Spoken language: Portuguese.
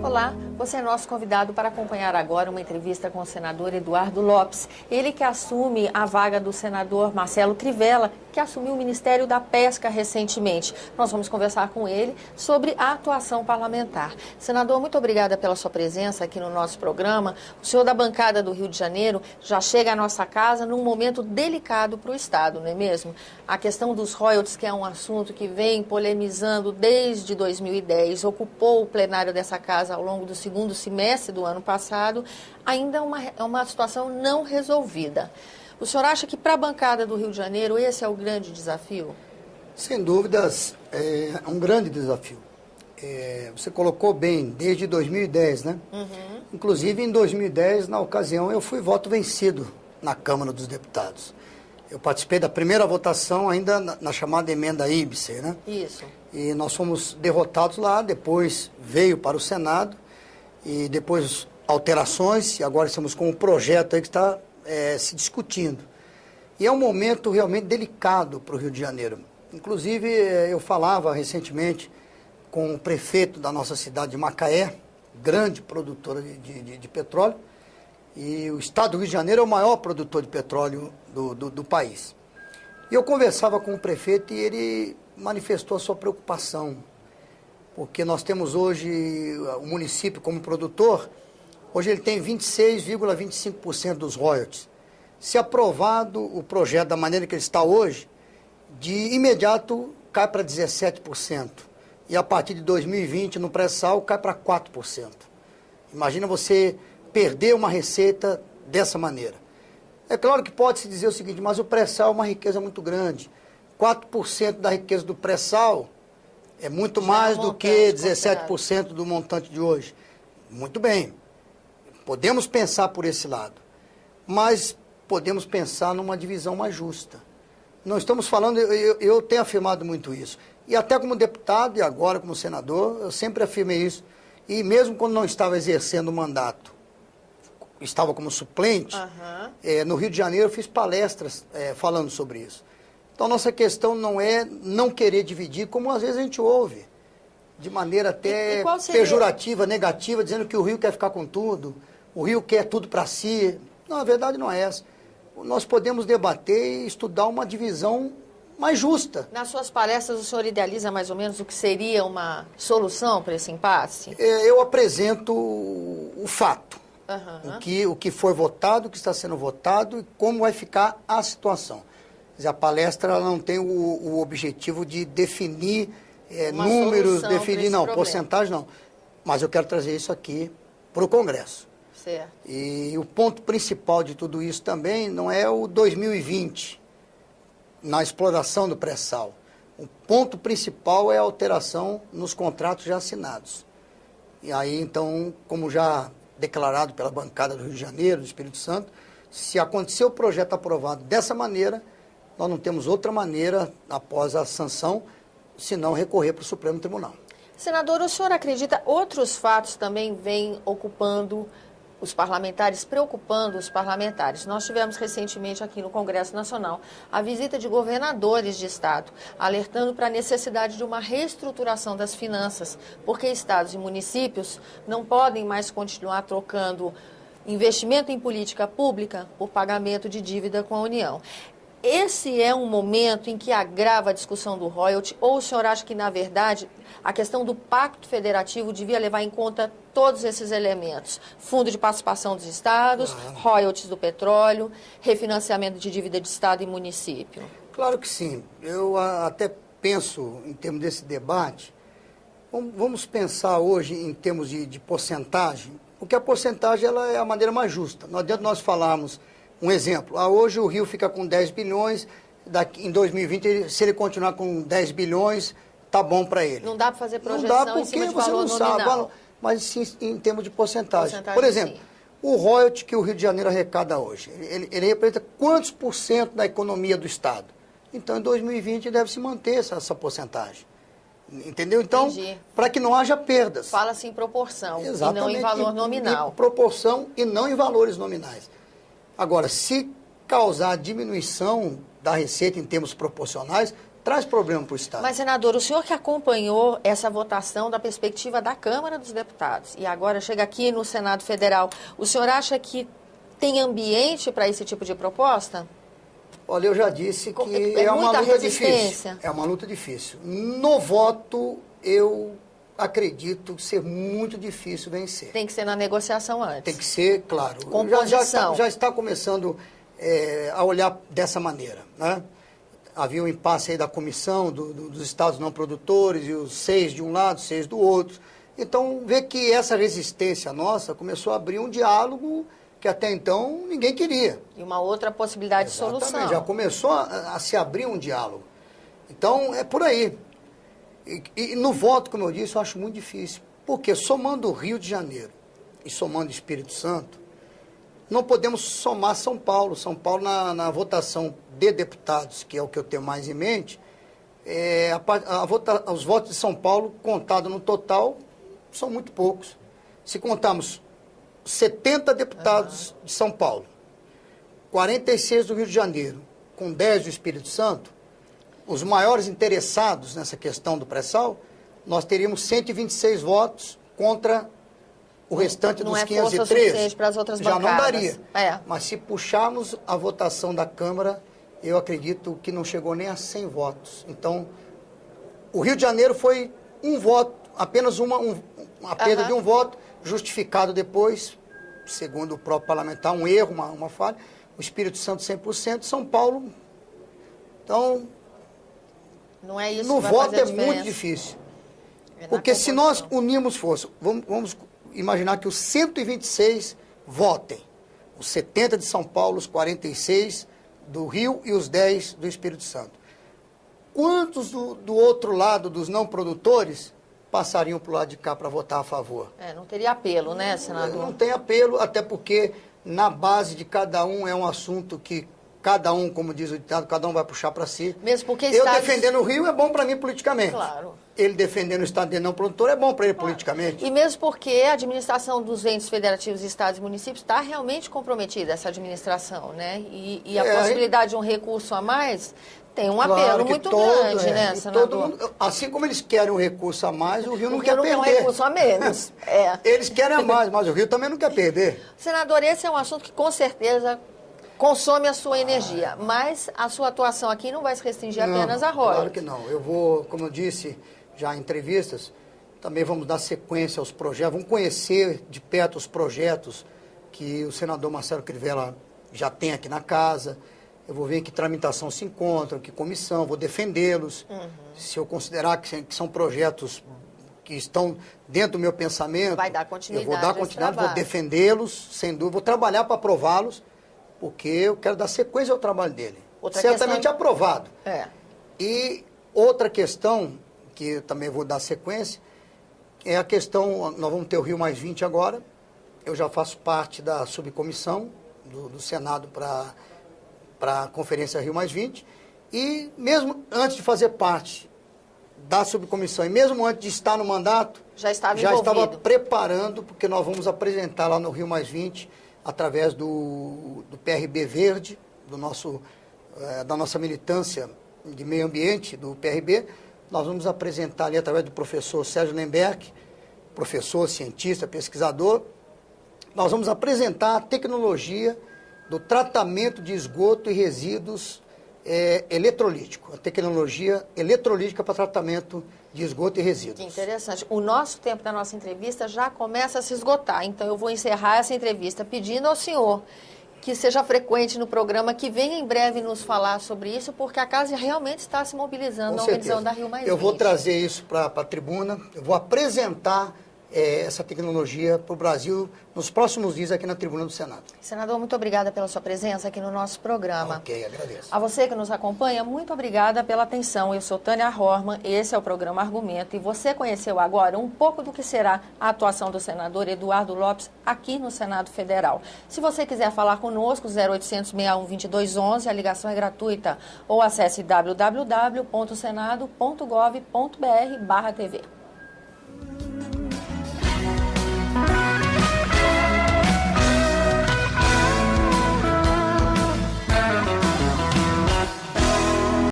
Olá, você é nosso convidado para acompanhar agora uma entrevista com o senador Eduardo Lopes. Ele que assume a vaga do senador Marcelo Crivella, que assumiu o Ministério da Pesca recentemente. Nós vamos conversar com ele sobre a atuação parlamentar. Senador, muito obrigada pela sua presença aqui no nosso programa. O senhor da bancada do Rio de Janeiro já chega à nossa casa num momento delicado para o Estado, não é mesmo? A questão dos royalties, que é um assunto que vem polemizando desde 2010, ocupou o plenário dessa casa ao longo do segundo semestre do ano passado, ainda é uma situação não resolvida. O senhor acha que para a bancada do Rio de Janeiro esse é o grande desafio? Sem dúvidas, é um grande desafio. Você colocou bem, desde 2010, né? Uhum. Inclusive, em 2010, na ocasião, eu fui voto vencido na Câmara dos Deputados. Eu participei da primeira votação ainda na chamada emenda IBSER, né? Isso. E nós fomos derrotados lá, depois veio para o Senado, e depois alterações, e agora estamos com um projeto aí que está se discutindo. E é um momento realmente delicado para o Rio de Janeiro. Inclusive, eu falava recentemente com o prefeito da nossa cidade de Macaé, grande produtora de petróleo, e o estado do Rio de Janeiro é o maior produtor de petróleo do país. E eu conversava com o prefeito e ele manifestou a sua preocupação, porque nós temos hoje o município como produtor, hoje ele tem 26,25% dos royalties. Se aprovado o projeto da maneira que ele está hoje, de imediato cai para 17%. E a partir de 2020, no pré-sal, cai para 4%. Imagina você perder uma receita dessa maneira. É claro que pode-se dizer o seguinte, mas o pré-sal é uma riqueza muito grande. 4% da riqueza do pré-sal é muito mais do que 17% do montante de hoje. Muito bem. Podemos pensar por esse lado. Mas podemos pensar numa divisão mais justa. Não estamos falando, eu tenho afirmado muito isso. E até como deputado e agora como senador, eu sempre afirmei isso. E mesmo quando não estava exercendo o mandato, estava como suplente, no Rio de Janeiro eu fiz palestras falando sobre isso. Então, nossa questão não é não querer dividir, como às vezes a gente ouve, de maneira até pejorativa, negativa, dizendo que o Rio quer ficar com tudo, o Rio quer tudo para si. Não, a verdade não é essa. Nós podemos debater e estudar uma divisão mais justa. Nas suas palestras, o senhor idealiza mais ou menos o que seria uma solução para esse impasse? Eu apresento o fato. O que foi votado, o que está sendo votado e como vai ficar a situação. Quer dizer, a palestra ela não tem o objetivo de definir números, definir, não, porcentagem não. Mas eu quero trazer isso aqui para o Congresso. Certo. E o ponto principal de tudo isso também não é o 2020, na exploração do pré-sal. O ponto principal é a alteração nos contratos já assinados. E aí, então, como já declarado pela bancada do Rio de Janeiro, do Espírito Santo, se acontecer o projeto aprovado dessa maneira, nós não temos outra maneira, após a sanção, senão recorrer para o Supremo Tribunal. Senador, o senhor acredita outros fatos também vêm ocupando os parlamentares, preocupando os parlamentares? Nós tivemos recentemente aqui no Congresso Nacional a visita de governadores de estado, alertando para a necessidade de uma reestruturação das finanças, porque estados e municípios não podem mais continuar trocando investimento em política pública por pagamento de dívida com a União. Esse é um momento em que agrava a discussão do royalty, ou o senhor acha que, na verdade, a questão do pacto federativo devia levar em conta todos esses elementos? Fundo de participação dos estados, royalties do petróleo, refinanciamento de dívida de estado e município? Claro que sim. Eu até penso, em termos desse debate, vamos pensar hoje em termos de porcentagem, porque a porcentagem ela é a maneira mais justa. Não adianta nós falarmos, um exemplo, hoje o Rio fica com 10 bilhões, em 2020, se ele continuar com 10 bilhões, tá bom para ele. Não dá para fazer projeção. Não dá porque você não sabe, mas sim em termos de porcentagem. Por exemplo, sim. O royalty que o Rio de Janeiro arrecada hoje, ele representa quantos por cento da economia do Estado? Então, em 2020, deve se manter essa porcentagem. Entendeu? Então, para que não haja perdas. Fala-se em proporção. Exatamente, e não em valor nominal. Em proporção e não em valores nominais. Agora, se causar diminuição da receita em termos proporcionais, traz problema para o Estado. Mas, senador, o senhor que acompanhou essa votação da perspectiva da Câmara dos Deputados e agora chega aqui no Senado Federal, o senhor acha que tem ambiente para esse tipo de proposta? Olha, eu já disse que é uma luta difícil. É uma luta difícil. No voto, eu acredito ser muito difícil vencer. Tem que ser na negociação antes. Tem que ser, claro. Composição. Já está começando a olhar dessa maneira, né? Havia um impasse aí da comissão, dos estados não produtores, e os 6 de um lado, 6 do outro. Então, ver que essa resistência nossa começou a abrir um diálogo que até então ninguém queria. E uma outra possibilidade de solução. Já começou a se abrir um diálogo. Então, é por aí. E no voto, como eu disse, eu acho muito difícil. Porque somando o Rio de Janeiro e somando o Espírito Santo, não podemos somar São Paulo. São Paulo, na votação de deputados, que é o que eu tenho mais em mente, os votos de São Paulo, contados no total, são muito poucos. Se contarmos 70 deputados de São Paulo, 46 do Rio de Janeiro, com 10 do Espírito Santo, os maiores interessados nessa questão do pré-sal, nós teríamos 126 votos contra o restante dos 513. Para as outras já bancadas. Não daria. Mas se puxarmos a votação da Câmara, eu acredito que não chegou nem a 100 votos. Então, o Rio de Janeiro foi um voto, apenas uma perda de um voto, justificado depois, segundo o próprio parlamentar, um erro, uma falha. O Espírito Santo 100%, São Paulo. Então, não é isso no que vai voto fazer a é diferença. muito difícil. Porque se nós unirmos força, vamos imaginar que os 126 votem, os 70 de São Paulo, os 46 do Rio e os 10 do Espírito Santo. Quantos do outro lado, dos não produtores, passariam para o lado de cá para votar a favor? Não teria apelo, né, senador? Não tem apelo, até porque na base de cada um é um assunto que cada um, como diz o ditado, cada um vai puxar para si. Mesmo porque eu defendendo o Rio é bom para mim politicamente. Claro. Ele defendendo o Estado de não produtor é bom para ele politicamente. E mesmo porque a administração dos entes federativos, estados e municípios está realmente comprometida, essa administração, né? E a possibilidade de um recurso a mais tem um apelo muito grande, né, senador? Assim como eles querem um recurso a mais, o Rio não quer perder. O Rio não quer um recurso a menos. Eles querem a mais, mas o Rio também não quer perder. Senador, esse é um assunto que com certeza consome a sua energia, mas a sua atuação aqui não vai se restringir apenas a royalties. Claro que não. Eu vou, como eu disse já em entrevistas, também vamos dar sequência aos projetos, vamos conhecer de perto os projetos que o senador Marcelo Crivella já tem aqui na casa. Eu vou ver em que tramitação se encontram, que comissão, vou defendê-los. Se eu considerar que são projetos que estão dentro do meu pensamento, vai dar continuidade, eu vou dar continuidade, vou defendê-los, sem dúvida, vou trabalhar para aprová-los, porque eu quero dar sequência ao trabalho dele. Certamente aprovado. E outra questão, que eu também vou dar sequência, é a questão, nós vamos ter o Rio Mais 20 agora, eu já faço parte da subcomissão do Senado para a Conferência Rio Mais 20, e mesmo antes de fazer parte da subcomissão, e mesmo antes de estar no mandato, já estava preparando, porque nós vamos apresentar lá no Rio Mais 20, através do PRB Verde, da nossa militância de meio ambiente, do PRB, nós vamos apresentar ali através do professor Sérgio Lemberg, professor, cientista, pesquisador, nós vamos apresentar a tecnologia do tratamento de esgoto e resíduos eletrolítico, a tecnologia eletrolítica para tratamento de esgoto e resíduos. Que interessante. O nosso tempo da nossa entrevista já começa a se esgotar, então eu vou encerrar essa entrevista pedindo ao senhor que seja frequente no programa, que venha em breve nos falar sobre isso, porque a casa realmente está se mobilizando na organização da Rio Mais 20. Eu vou trazer isso para a tribuna, eu vou apresentar essa tecnologia para o Brasil nos próximos dias aqui na tribuna do Senado. Senador, muito obrigada pela sua presença aqui no nosso programa. Ok, agradeço. A você que nos acompanha, muito obrigada pela atenção. Eu sou Tânia Horman, esse é o programa Argumento, e você conheceu agora um pouco do que será a atuação do senador Eduardo Lopes aqui no Senado Federal. Se você quiser falar conosco, 0800 61 2211, a ligação é gratuita, ou acesse www.senado.gov.br/TV.